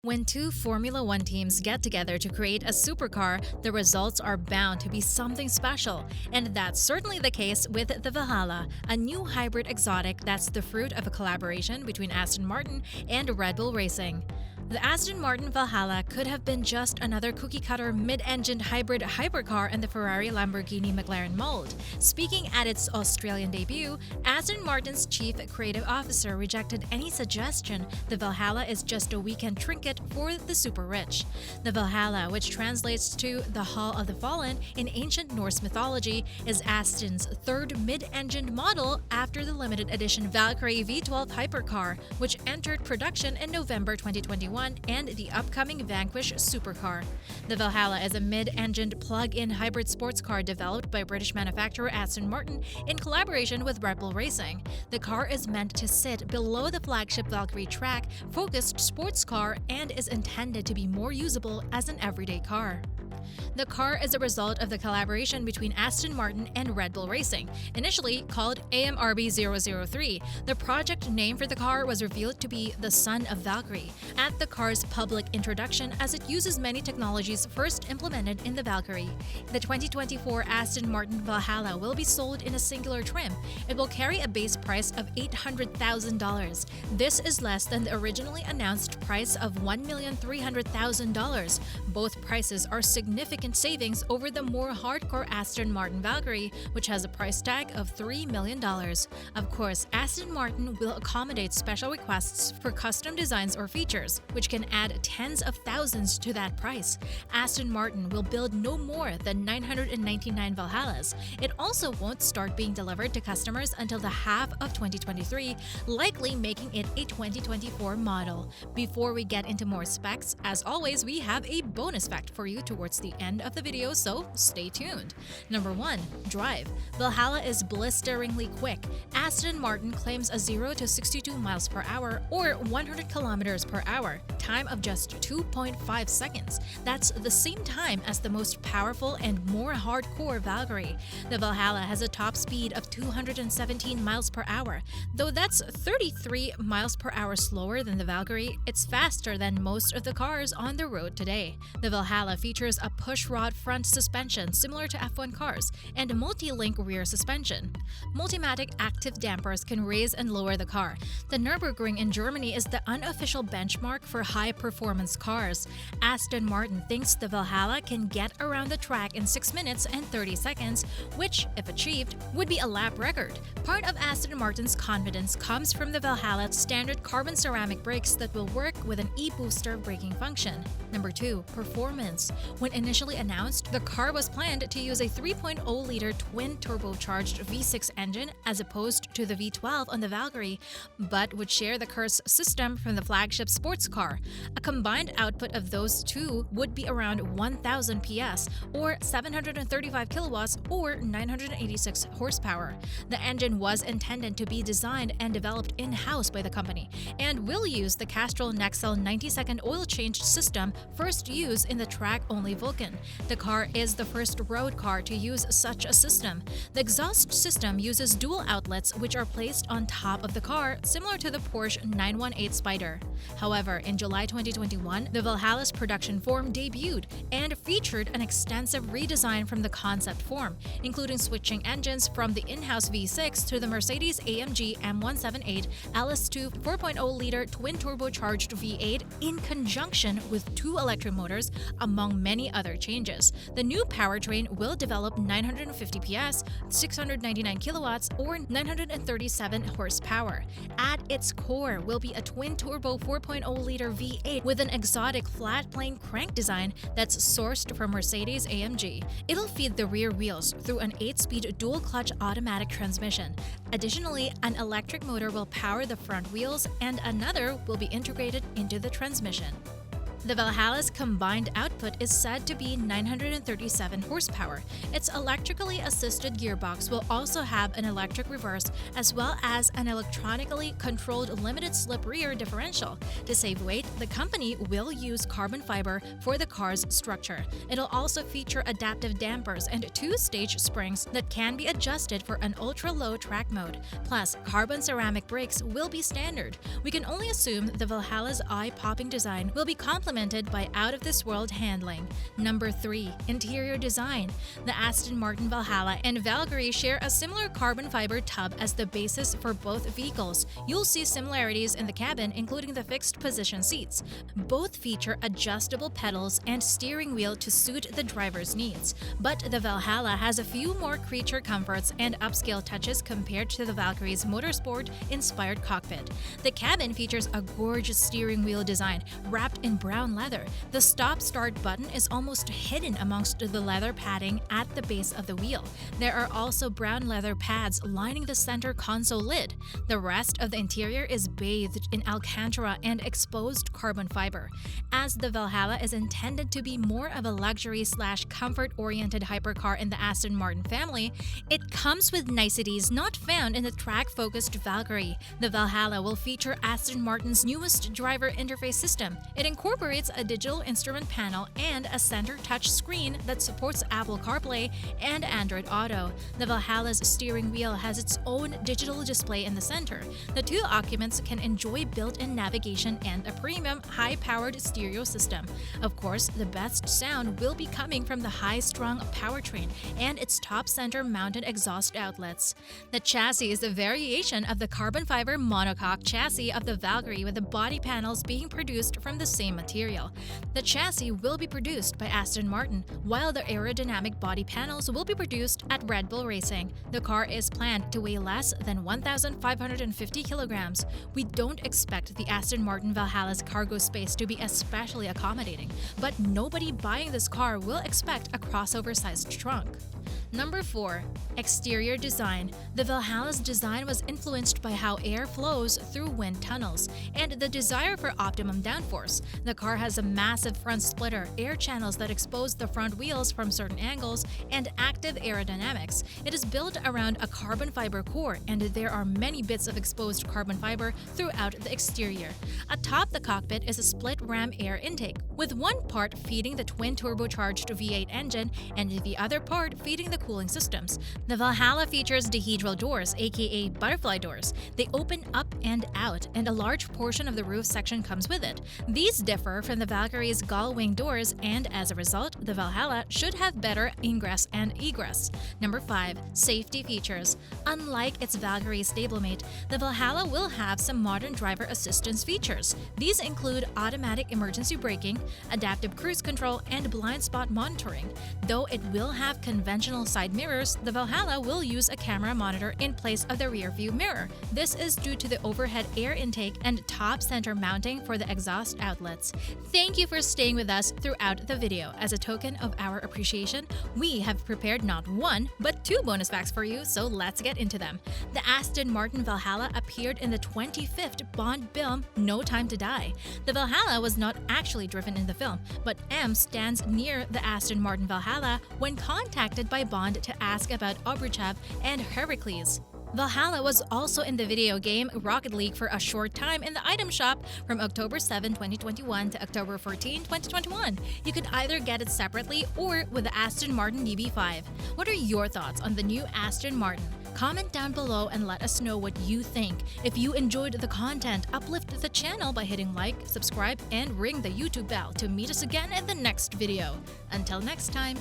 When two Formula One teams get together to create a supercar, the results are bound to be something special. And that's certainly the case with the Valhalla, a new hybrid exotic that's the fruit of a collaboration between Aston Martin and Red Bull Racing. The Aston Martin Valhalla could have been just another cookie-cutter mid-engined hybrid hypercar in the Ferrari-Lamborghini McLaren mold. Speaking at its Australian debut, Aston Martin's chief creative officer rejected any suggestion the Valhalla is just a weekend trinket for the super-rich. The Valhalla, which translates to the Hall of the Fallen in ancient Norse mythology, is Aston's third mid-engined model after the limited edition Valkyrie V12 hypercar, which entered production in November 2021, and the upcoming Vanquish supercar. The Valhalla is a mid-engined plug-in hybrid sports car developed by British manufacturer Aston Martin in collaboration with Red Bull Racing. The car is meant to sit below the flagship Valkyrie track-focused sports car and is intended to be more usable as an everyday car. The car is a result of the collaboration between Aston Martin and Red Bull Racing, initially called AMRB003. The project name for the car was revealed to be the Son of Valkyrie at the car's public introduction, as it uses many technologies first implemented in the Valkyrie. The 2024 Aston Martin Valhalla will be sold in a singular trim. It will carry a base price of $800,000. This is less than the originally announced price of $1,300,000. Both prices are significant savings over the more hardcore Aston Martin Valkyrie, which has a price tag of $3 million. Of course, Aston Martin will accommodate special requests for custom designs or features, which can add tens of thousands to that price. Aston Martin will build no more than 999 Valhallas. It also won't start being delivered to customers until the half of 2023, likely making it a 2024 model. Before we get into more specs, as always, we have a bonus fact for you towards the end of the video, so stay tuned. Number 1. Drive. Valhalla is blisteringly quick. Aston Martin claims a 0 to 62 miles per hour or 100 kilometers per hour time of just 2.5 seconds. That's the same time as the most powerful and more hardcore Valkyrie. The Valhalla has a top speed of 217 miles per hour. Though that's 33 miles per hour slower than the Valkyrie, it's faster than most of the cars on the road today. The Valhalla features a push-rod front suspension similar to F1 cars and a multi-link rear suspension. Multimatic active dampers can raise and lower the car. The Nürburgring in Germany is the unofficial benchmark for high-performance cars. Aston Martin thinks the Valhalla can get around the track in 6 minutes and 30 seconds, which, if achieved, would be a lap record. Part of Aston Martin's confidence comes from the Valhalla's standard carbon ceramic brakes that will work with an e-booster braking function. Number 2. Performance. When initially announced, the car was planned to use a 3.0-liter twin-turbocharged V6 engine as opposed to the V12 on the Valkyrie, but would share the curse system from the flagship sports car. A combined output of those two would be around 1,000 PS, or 735 kilowatts, or 986 horsepower. The engine was intended to be designed and developed in-house by the company, and will use the Castrol Nextel 90-second oil change system first used in the track-only Vulcan. The car is the first road car to use such a system. The exhaust system uses dual outlets which are placed on top of the car, similar to the Porsche 918 Spider. However, in July 2021, the Valhalla's production form debuted and featured an extensive redesign from the concept form, including switching engines from the in-house V6 to the Mercedes-AMG M178 LS2 4.0-liter twin-turbocharged V8 in conjunction with two electric motors, among many other changes. The new powertrain will develop 950 PS, 699 kilowatts, or 937 horsepower. At its core will be a twin-turbo 4.0-liter V8 with an exotic flat-plane crank design that's sourced from Mercedes-AMG. It'll feed the rear wheels through an 8-speed dual-clutch automatic transmission. Additionally, an electric motor will power the front wheels and another will be integrated into the transmission. The Valhalla's combined output is said to be 937 horsepower. Its electrically assisted gearbox will also have an electric reverse as well as an electronically controlled limited-slip rear differential. To save weight, the company will use carbon fiber for the car's structure. It'll also feature adaptive dampers and two-stage springs that can be adjusted for an ultra-low track mode. Plus, carbon ceramic brakes will be standard. We can only assume the Valhalla's eye-popping design will be complemented by out-of-this-world handling. Number 3. Interior design. The Aston Martin Valhalla and Valkyrie share a similar carbon fiber tub as the basis for both vehicles. You'll see similarities in the cabin, including the fixed position seats. Both feature adjustable pedals and steering wheel to suit the driver's needs. But the Valhalla has a few more creature comforts and upscale touches compared to the Valkyrie's motorsport-inspired cockpit. The cabin features a gorgeous steering wheel design wrapped in brown leather. The stop-start button is almost hidden amongst the leather padding at the base of the wheel. There are also brown leather pads lining the center console lid. The rest of the interior is bathed in Alcantara and exposed carbon fiber. As the Valhalla is intended to be more of a luxury/comfort-oriented hypercar in the Aston Martin family, it comes with niceties not found in the track-focused Valkyrie. The Valhalla will feature Aston Martin's newest driver interface system. It incorporates a digital instrument panel and a center touch screen that supports Apple CarPlay and Android Auto. The Valhalla's steering wheel has its own digital display in the center. The two occupants can enjoy built-in navigation and a premium, high-powered stereo system. Of course, the best sound will be coming from the high-strung powertrain and its top center-mounted exhaust outlets. The chassis is a variation of the carbon fiber monocoque chassis of the Valkyrie, with the body panels being produced from the same material. The chassis will be produced by Aston Martin, while the aerodynamic body panels will be produced at Red Bull Racing. The car is planned to weigh less than 1,550 kilograms. We don't expect the Aston Martin Valhalla's cargo space to be especially accommodating, but nobody buying this car will expect a crossover-sized trunk. Number 4. Exterior design. The Valhalla's design was influenced by how air flows through wind tunnels and the desire for optimum downforce. The car has a massive front splitter, air channels that expose the front wheels from certain angles, and active aerodynamics. It is built around a carbon fiber core, and there are many bits of exposed carbon fiber throughout the exterior. Atop the cockpit is a split ram air intake, with one part feeding the twin-turbocharged V8 engine and the other part feeding the cooling systems. The Valhalla features dihedral doors, aka butterfly doors. They open up and out, and a large portion of the roof section comes with it. These differ from the Valkyrie's gull-wing doors, and as a result, the Valhalla should have better ingress and egress. Number 5. Safety features. Unlike its Valkyrie stablemate, the Valhalla will have some modern driver assistance features. These include automatic emergency braking, adaptive cruise control, and blind spot monitoring. Though it will have conventional side mirrors, the Valhalla will use a camera monitor in place of the rear view mirror. This is due to the overhead air intake and top center mounting for the exhaust outlets. Thank you for staying with us throughout the video. As a token of our appreciation, we have prepared not one, but 2 bonus facts for you, so let's get into them. The Aston Martin Valhalla appeared in the 25th Bond film No Time to Die. The Valhalla was not actually driven in the film, but M stands near the Aston Martin Valhalla when contacted by Bond to ask about Obruchev and Heracles. Valhalla was also in the video game Rocket League for a short time in the item shop from October 7, 2021 to October 14, 2021. You could either get it separately or with the Aston Martin DB5. What are your thoughts on the new Aston Martin? Comment down below and let us know what you think. If you enjoyed the content, uplift the channel by hitting like, subscribe, and ring the YouTube bell to meet us again in the next video. Until next time.